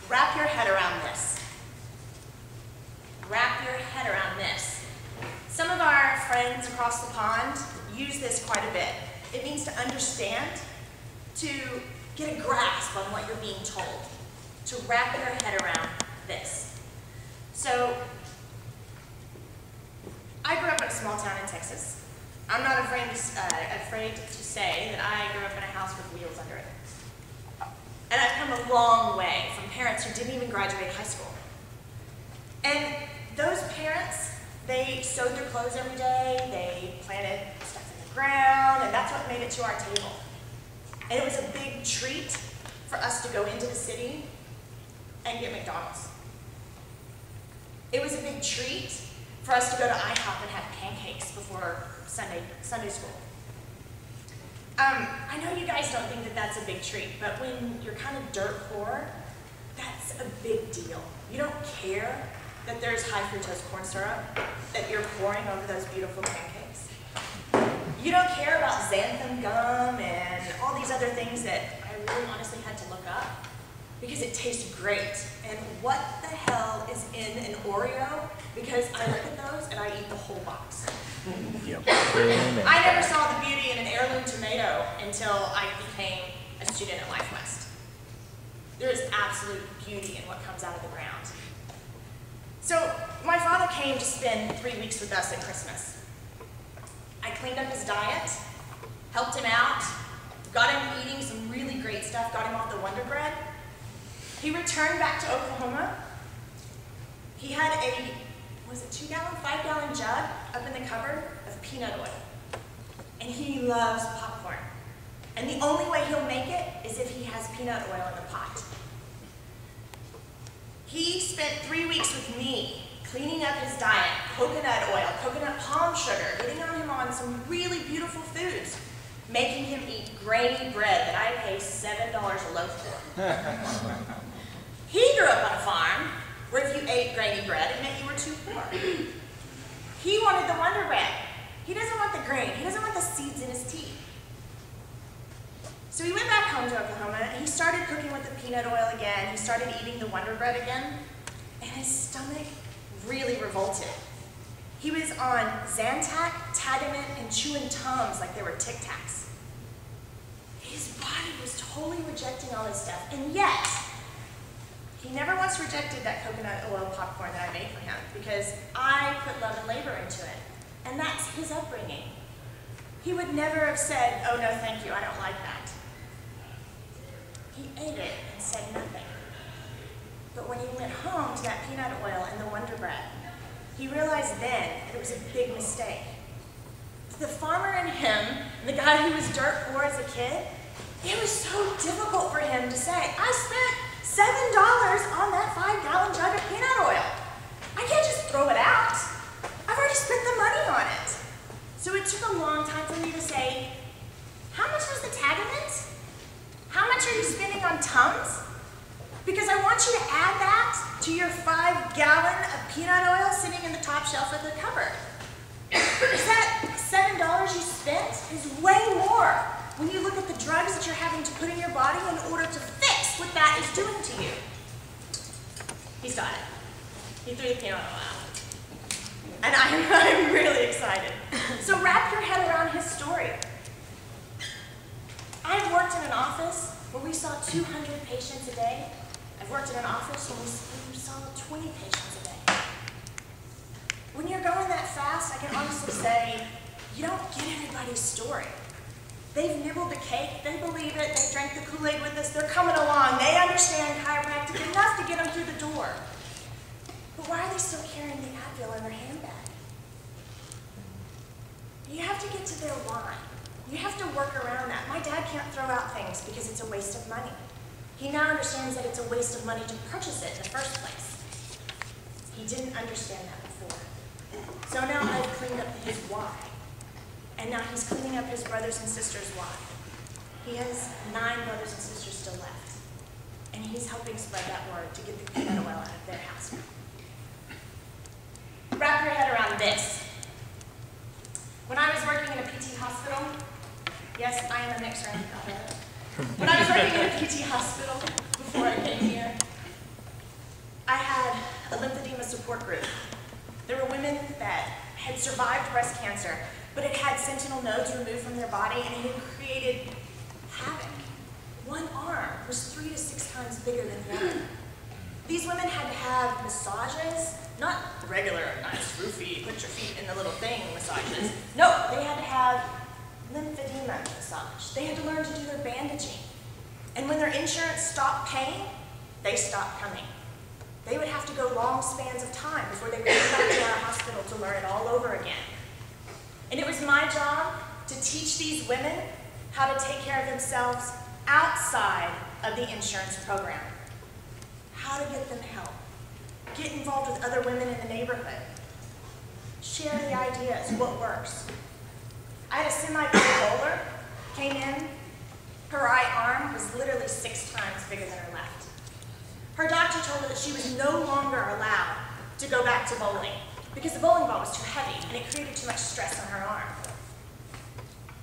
Wrap your head around this. Wrap your head around this. Some of our friends across the pond use this quite a bit. It means to understand, to get a grasp on what you're being told, to wrap your head around this. So, I grew up in a small town in Texas. I'm not afraid to say that I grew up in a house with wheels under it. And I've come a long way from parents who didn't even graduate high school. And those parents, they sewed their clothes every day, they planted stuff in the ground, and that's what made it to our table. And it was a big treat for us to go into the city and get McDonald's. It was a big treat for us to go to IHOP and have pancakes before Sunday school. I know you guys don't think that that's a big treat, but when you're kind of dirt poor, that's a big deal. You don't care that there's high fructose corn syrup that you're pouring over those beautiful pancakes. You don't care about xanthan gum and all these other things that I really honestly had to look up because it tastes great. And what the hell is in an Oreo? Because I look at those and I eat the whole box. Yep. I never saw the beauty in an heirloom tomato until I became a student at LifeWest. There is absolute beauty in what comes out of the ground. So my father came to spend 3 weeks with us at Christmas. I cleaned up his diet, helped him out, got him eating some really great stuff, got him off the Wonder Bread. He returned back to Oklahoma. He had a, was it 2-gallon, 5-gallon jug up in the cupboard of peanut oil. And he loves popcorn. And the only way he'll make it is if he has peanut oil in the pot. He spent 3 weeks with me cleaning up his diet, coconut oil, coconut palm sugar, getting him on some really beautiful foods, making him eat grainy bread that I pay $7 a loaf for. He grew up on a farm where if you ate grainy bread, it meant you were too poor. He wanted the Wonder Bread. He doesn't want the grain. He doesn't want the seeds in his tea. So he went back home to Oklahoma, and he started cooking with the peanut oil again. He started eating the Wonder Bread again, and his stomach really revolted. He was on Zantac, Tagamet, and chewing Tums like they were Tic Tacs. His body was totally rejecting all this stuff, and yet, he never once rejected that coconut oil popcorn that I made for him because I put love and labor into it, and that's his upbringing. He would never have said, "Oh no, thank you, I don't like that." He ate it and said nothing. But when he went home to that peanut oil and the Wonder Bread, he realized then that it was a big mistake. The farmer in him, and the guy who was dirt poor as a kid, it was so difficult for him to say, "I spent $7 on that 5-gallon jug of peanut oil. I can't just throw it out. I've already spent the money on it." So it took a long time for me to say, "How much was the Tagamet? How much are you spending on Tums? Because I want you to add that to your 5-gallon of peanut oil sitting in the top shelf of the cupboard. Because that $7 you spent is way more when you look at the drugs that you're having to put in your body in order to fix what that is doing to you." He's got it. He threw the peanut oil out. And I'm really excited. So wrap your head around his story. I've worked in an office where we saw 200 patients a day. I've worked in an office where we saw 20 patients a day. When you're going that fast, I can honestly say, you don't get everybody's story. They've nibbled the cake, they believe it, they drank the Kool-Aid with us, they're coming along, they understand chiropractic enough to get them through the door. But why are they still carrying the Advil in their handbag? You have to get to their why. You have to work around that. My dad can't throw out things because it's a waste of money. He now understands that it's a waste of money to purchase it in the first place. He didn't understand that before. So now I've cleaned up his why. And now he's cleaning up his brothers and sisters' why. He has 9 brothers and sisters still left. And he's helping spread that word to get the peanut oil out of their house. Wrap your head around this. When I was working in a PT hospital, yes, I am a mixed race. When I was working in a PT hospital before I came here, support group. There were women that had survived breast cancer, but had had sentinel nodes removed from their body, and it had created havoc. One arm was 3 to 6 times bigger than the other. These women had to have massages, not regular, nice, roofie, put your feet in the little thing massages. No, they had to have lymphedema massage. They had to learn to do their bandaging. And when their insurance stopped paying, they stopped coming. They would have to go long spans of time before they would come back to our hospital to learn it all over again. And it was my job to teach these women how to take care of themselves outside of the insurance program. How to get them help. Get involved with other women in the neighborhood. Share the ideas, what works. I had a semi-pro bowler, came in, her right arm was literally 6 times bigger than her left. Her doctor told her that she was no longer allowed to go back to bowling because the bowling ball was too heavy and it created too much stress on her arm.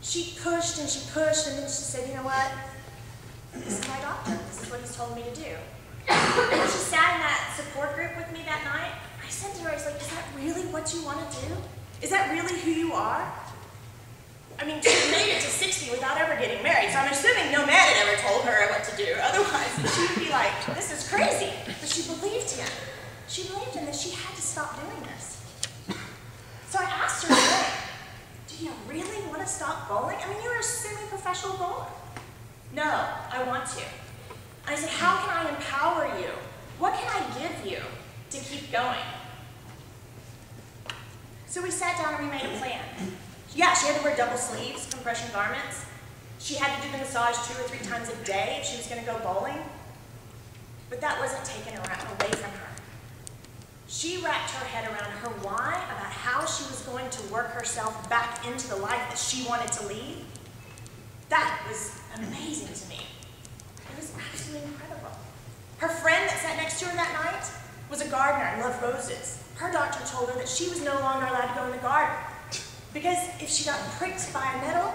She pushed, and then she said, you know what? This is my doctor. This is what he's told me to do. And when she sat in that support group with me that night, I said to her, I was like, is that really what you want to do? Is that really who you are? I mean, she made it to 60 without ever getting married, so I'm assuming no man had ever told her what to do. Otherwise, she would be like, this is crazy. But she believed him. She believed him that she had to stop doing this. So I asked her today, do you really want to stop bowling? I mean, you're a semi-professional bowler. No, I want to. And I said, how can I empower you? What can I give you to keep going? So we sat down and we made a plan. Yeah, she had to wear double sleeves, compression garments. She had to do the massage 2 or 3 times a day if she was going to go bowling. But that wasn't taken away from her. She wrapped her head around her why about how she was going to work herself back into the life that she wanted to lead. That was amazing to me. It was absolutely incredible. Her friend that sat next to her that night was a gardener and loved roses. Her doctor told her that she was no longer allowed to go in the garden because if she got pricked by a nettle,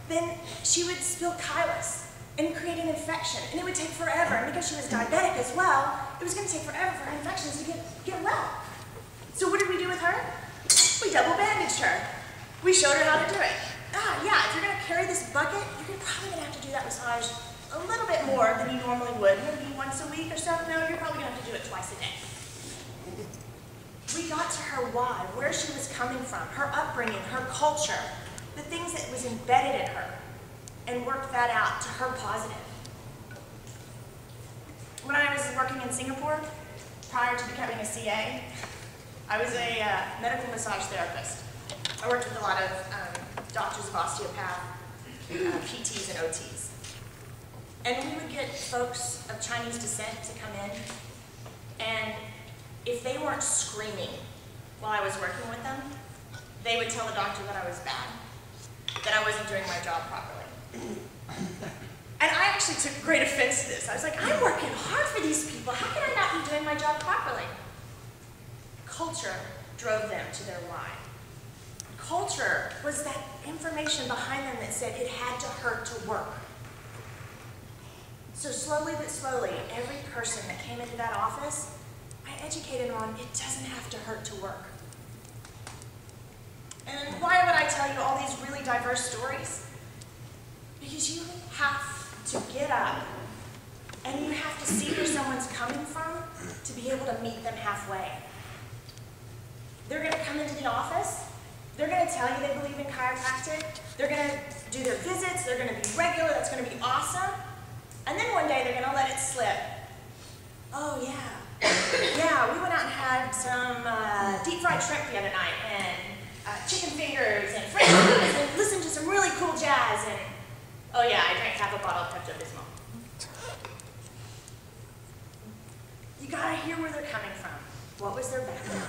then she would spill chylus and create an infection, and it would take forever. And because she was diabetic as well, it was going to take forever for her infections to get well. So what did we do with her? We double bandaged her. We showed her how to do it. Yeah, if you're going to carry this bucket, you're probably going to have to do that massage a little bit more than you normally would, maybe once a week or so. No, you're probably going to have to do it twice a day. We got to her why, where she was coming from, her upbringing, her culture, the things that was embedded in her, and worked that out to her positive. When I was working in Singapore, prior to becoming a CA, I was a medical massage therapist. I worked with a lot of doctors of osteopath, PTs and OTs. And we would get folks of Chinese descent to come in, and if they weren't screaming while I was working with them, they would tell the doctor that I was bad, that I wasn't doing my job properly. And I actually took great offense to this. I was like, I'm working hard for these people. How can I not be doing my job properly? Culture drove them to their why. Culture was that information behind them that said it had to hurt to work. So slowly but slowly, every person that came into that office, I educated them on it doesn't have to hurt to work. And why would I tell you all these really diverse stories? Because you have to get up and you have to see where someone's coming from to be able to meet them halfway. They're going to come into the office, they're going to tell you they believe in chiropractic, they're going to do their visits, they're going to be regular, that's going to be awesome, and then one day they're going to let it slip. Oh yeah, yeah, we went out and had some deep fried shrimp the other night, and chicken fingers, and French fries, and listened to some really cool jazz, and oh yeah, I drank half a bottle of Pepto-Bismol. You gotta hear where they're coming from. What was their background?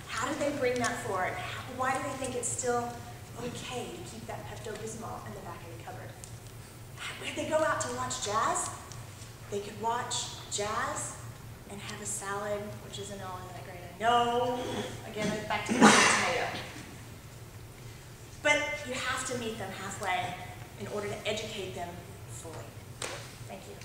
How did they bring that forward? Why do they think it's still okay to keep that Pepto-Bismol in the back of the cupboard? If they go out to watch jazz, they could watch jazz and have a salad, which isn't all that great. I know. Again, back to the potato. But you have to meet them halfway in order to educate them fully. Thank you.